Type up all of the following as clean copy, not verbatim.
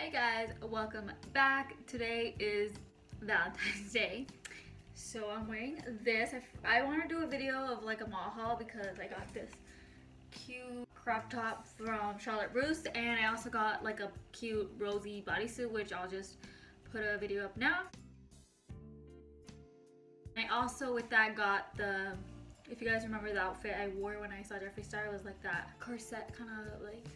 Hey guys, welcome back. Today is Valentine's Day. So I'm wearing this. I want to do a video of like a mall haul because I got this cute crop top from Charlotte Russe, and I also got like a cute rosy bodysuit, which I'll just put a video up now. I also with that got the, if you guys remember the outfit I wore when I saw Jeffree Star, it was like that corset kind of like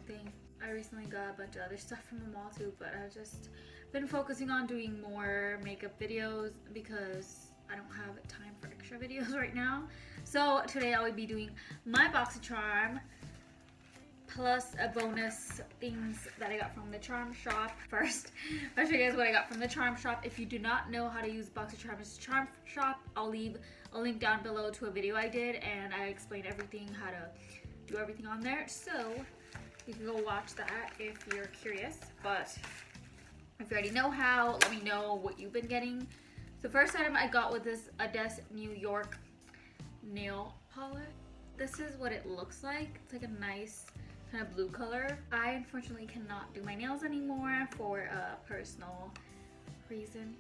thing. I recently got a bunch of other stuff from the mall too, but I've just been focusing on doing more makeup videos because I don't have time for extra videos right now. So today I will be doing my BoxyCharm plus a bonus things that I got from the Charm Shop. First, I'll show you guys what I got from the Charm Shop. If you do not know how to use BoxyCharm as a Charm Shop, I'll leave a link down below to a video I did, and I explained everything, how to do everything on there. So you can go watch that if you're curious, but if you already know how, let me know what you've been getting. The first item I got was this Ades New York nail polish. This is what it looks like. It's like a nice kind of blue color. I unfortunately cannot do my nails anymore for a personal reason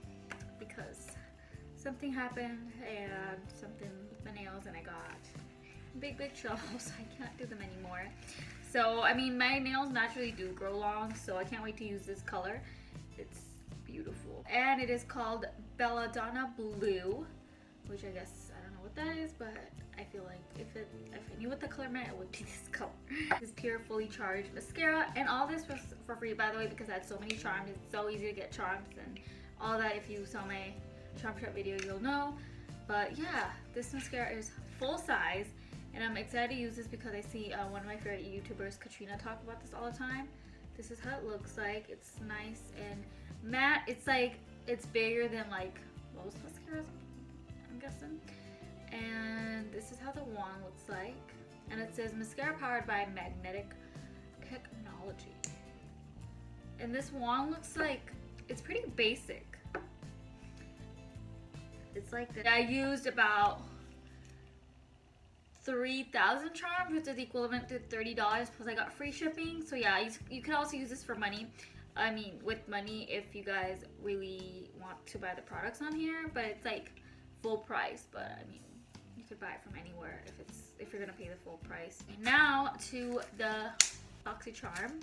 because something happened and something with my nails and I got big trouble, so I can't do them anymore. So I mean, my nails naturally do grow long, so I can't wait to use this color. It's beautiful, and it is called Belladonna Blue, which I guess I don't know what that is, but I feel like if I knew what the color meant, it would be this color. This pure fully charged mascara, and all this was for free, by the way, because I had so many charms. It's so easy to get charms and all that. If you saw my charm shop video, you'll know. But yeah, this mascara is full size. And I'm excited to use this because I see one of my favorite YouTubers, Katrina, talk about this all the time. This is how it looks like. It's nice and matte. It's like, it's bigger than like most mascaras, I'm guessing. And this is how the wand looks like. And it says mascara powered by magnetic technology. And this wand looks like, it's pretty basic. It's like that. I used about 3,000 charms, which is equivalent to $30, plus I got free shipping. So yeah, you can also use this for money. I mean, with money if you guys really want to buy the products on here, but it's like full price. But I mean, you could buy it from anywhere if you're gonna pay the full price. And now to the BoxyCharm,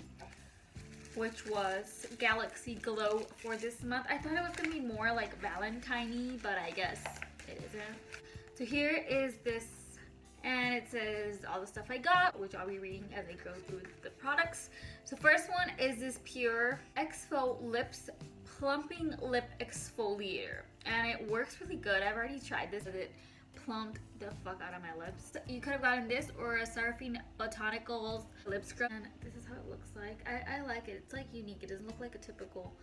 which was Galaxy Glow for this month. I thought it was gonna be more like Valentine-y, but I guess it isn't. So here is this, and it says all the stuff I got, which I'll be reading as I go through the products. So first one is this Pure Exfo Lips Plumping Lip Exfoliator, and it works really good. I've already tried this, and it plumped the fuck out of my lips. You could have gotten this or a Seraphine Botanicals lip scrub, and this is how it looks like. I like it. It's like unique. It doesn't look like a typical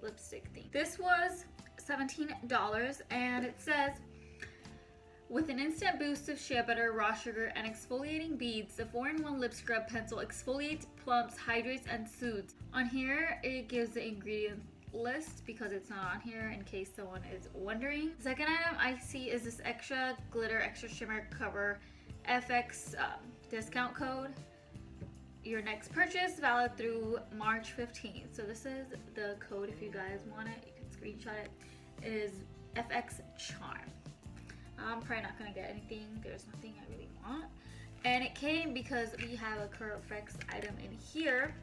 lipstick thing. This was $17, and it says, with an instant boost of shea butter, raw sugar, and exfoliating beads, the 4-in-1 lip scrub pencil exfoliates, plumps, hydrates, and soothes. On here, it gives the ingredient list because it's not on here in case someone is wondering. The second item I see is this extra glitter, extra shimmer cover FX discount code. Your next purchase valid through March 15th. So this is the code if you guys want it. You can screenshot it. It is FX Charm. I'm probably not gonna get anything. There's nothing I really want. And it came because we have a ColourFX item in here.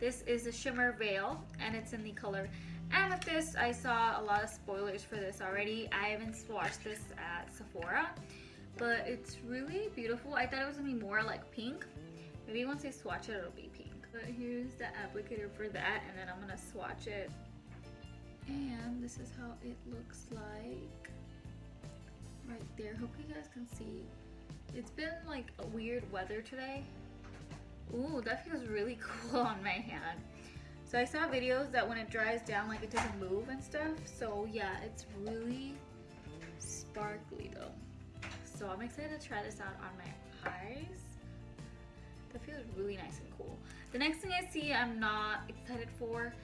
This is a shimmer veil, and it's in the color Amethyst. I saw a lot of spoilers for this already. I haven't swatched this at Sephora, but it's really beautiful. I thought it was gonna be more like pink. Maybe once I swatch it, it'll be pink. But here's the applicator for that, and then I'm gonna swatch it. And this is how it looks like. Right there. Hope you guys can see. It's been like a weird weather today. Ooh, that feels really cool on my hand. So I saw videos that when it dries down, like it doesn't move and stuff. So yeah, it's really sparkly though. So I'm excited to try this out on my eyes. That feels really nice and cool. The next thing I see I'm not excited for,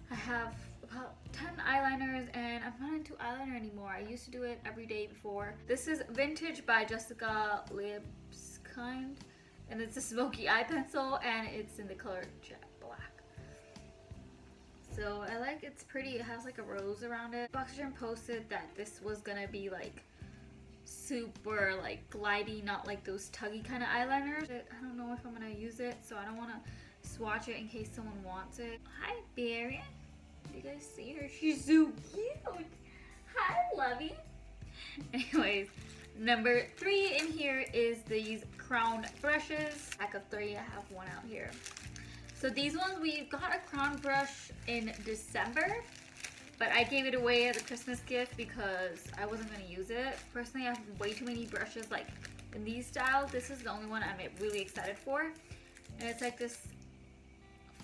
I have about 10 eyeliners, and I'm not into eyeliner anymore. I used to do it every day before. This is Vintage by Jessica Lipskind, and it's a smoky eye pencil, and it's in the color Jet Black. So I like, it's pretty. It has like a rose around it. Boxygen posted that this was gonna be like super like glidey, not like those tuggy kind of eyeliners. I don't know if I'm gonna use it, so I don't want to swatch it in case someone wants it. Hi, Barry. You guys see her? She's so cute. Hi, Lovey. Anyways, number 3 in here is these crown brushes. Pack of 3. I have one out here. So these ones, we got a crown brush in December, but I gave it away as a Christmas gift because I wasn't going to use it. Personally, I have way too many brushes like in these styles. This is the only one I'm really excited for. And it's like this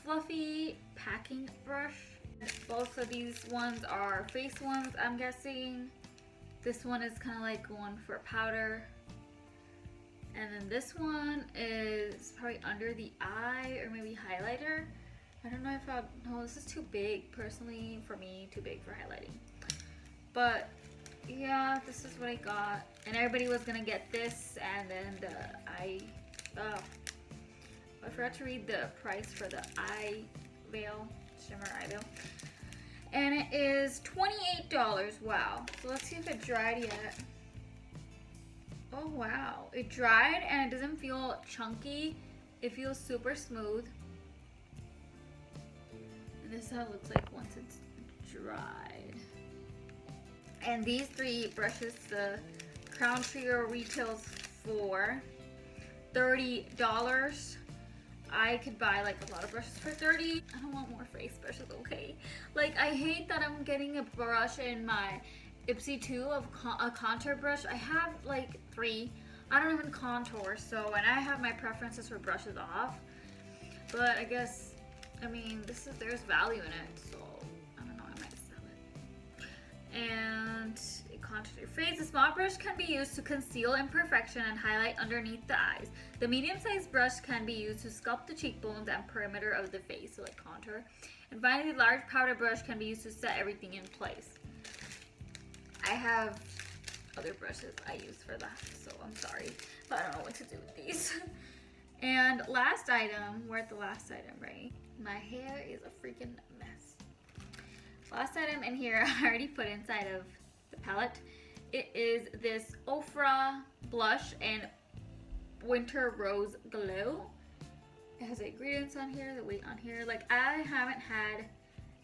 fluffy packing brush. Both of these ones are face ones, I'm guessing. This one is kind of like one for powder. And then this one is probably under the eye or maybe highlighter. I don't know if I'll, no, this is too big personally for me, too big for highlighting. But yeah, this is what I got. And everybody was gonna get this and then the eye, I forgot to read the price for the eye veil, shimmer eye veil. And it is $28, wow. So let's see if it dried yet. Oh wow, it dried and it doesn't feel chunky. It feels super smooth. And this is how it looks like once it's dried. And these 3 brushes, the Crown Trio retails for $30. I could buy like a lot of brushes for $30. I don't want more face brushes, okay? Like, I hate that I'm getting a brush in my Ipsy 2 of a contour brush. I have like 3. I don't even contour, so, and I have my preferences for brushes off. But I guess, I mean, there's value in it, so I don't know, I might sell it. And it contours your face. The small brush can be used to conceal imperfection and highlight underneath the eyes. The medium-sized brush can be used to sculpt the cheekbones and perimeter of the face, so like contour. And finally, the large powder brush can be used to set everything in place. I have other brushes I use for that, so I'm sorry, but I don't know what to do with these. And last item, we're at the last item, right? My hair is a freaking mess. Last item in here, I already put inside of the palette. It is this Ofra blush and Winter Rose Glow. It has the ingredients on here, the weight on here. Like, I haven't had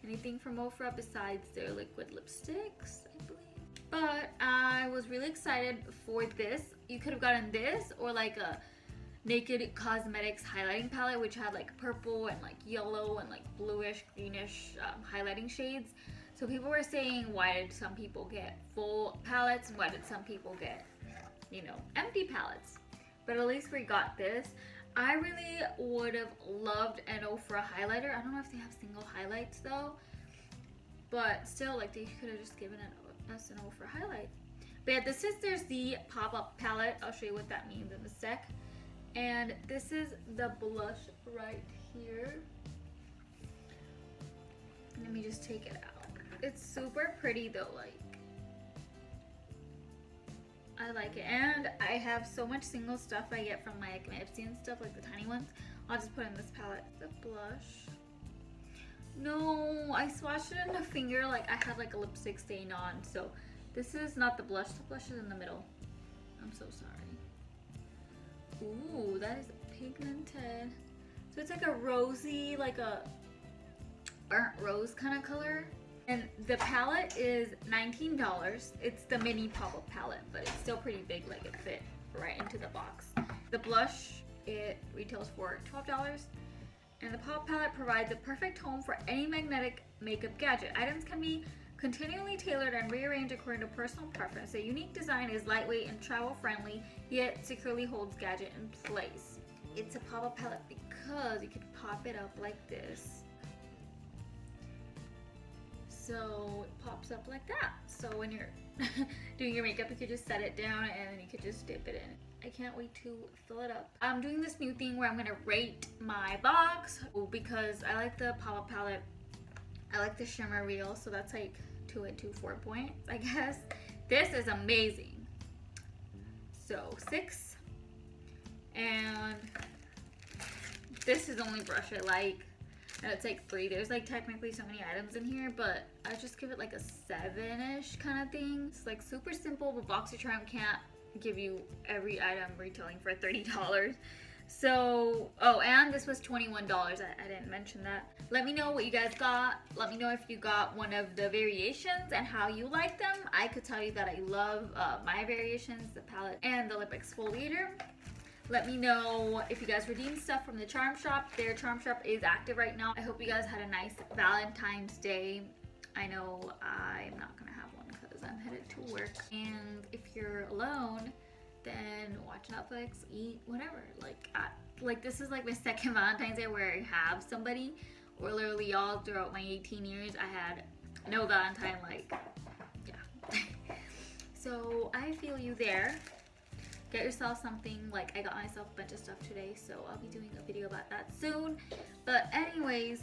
anything from Ofra besides their liquid lipsticks, I believe. But I was really excited for this. You could have gotten this or like a Naked Cosmetics highlighting palette, which had like purple and like yellow and like bluish, greenish highlighting shades. So people were saying, why did some people get full palettes and why did some people get, you know, empty palettes? But at least we got this. I really would have loved an Ofra highlighter. I don't know if they have single highlights though, but still, like, they could have just given us an Ofra highlight. But yeah, there's the pop-up palette. I'll show you what that means in a sec. And this is the blush right here. Let me just take it out. It's super pretty though, like, I like it. And I have so much single stuff I get from my Ipsy and stuff, like the tiny ones. I'll just put in this palette. The blush. No, I swatched it in the finger like I had like a lipstick stain on. So this is not the blush. The blush is in the middle. I'm so sorry. Ooh, that is pigmented. So it's like a rosy, like a burnt rose kind of color. And the palette is $19. It's the mini pop-up palette, but it's still pretty big, like it fit right into the box. The blush, it retails for $12. And the pop palette provides a perfect home for any magnetic makeup gadget. Items can be continually tailored and rearranged according to personal preference. The unique design is lightweight and travel-friendly, yet securely holds gadget in place. It's a pop-up palette because you can pop it up like this. So it pops up like that. So when you're doing your makeup, you could just set it down and then you could just dip it in. I can't wait to fill it up. I'm doing this new thing where I'm gonna rate my box because I like the pop-up palette. I like the shimmer reel, so that's like 2 and 2 4 points, I guess. This is amazing. So 6. And this is the only brush I like. And it's like 3. There's like technically so many items in here, but I just give it like a 7-ish kind of thing. It's like super simple, but BoxyCharm can't give you every item retailing for $30. So, oh, and this was $21. I didn't mention that. Let me know what you guys got. Let me know if you got one of the variations and how you like them. I could tell you that I love my variations, the palette and the lip exfoliator. Let me know if you guys redeemed stuff from the Charm Shop. Their Charm Shop is active right now. I hope you guys had a nice Valentine's Day. I know I'm not gonna have one because I'm headed to work. And if you're alone, then watch Netflix, eat, whatever. Like this is like my second Valentine's Day where I have somebody. Or literally all throughout my 18 years, I had no Valentine, like, yeah. So I feel you there. Get yourself something. Like, I got myself a bunch of stuff today, so I'll be doing a video about that soon. But anyways,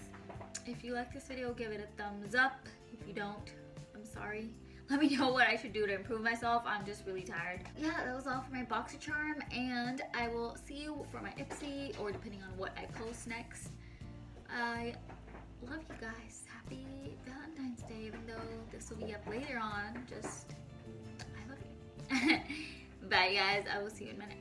if you like this video, give it a thumbs up. If you don't, I'm sorry. Let me know what I should do to improve myself. I'm just really tired. Yeah, that was all for my BoxyCharm, and I will see you for my Ipsy, or depending on what I post next. I love you guys. Happy Valentine's Day, even though this will be up later on. Just, I love you. Bye guys, I will see you in a minute.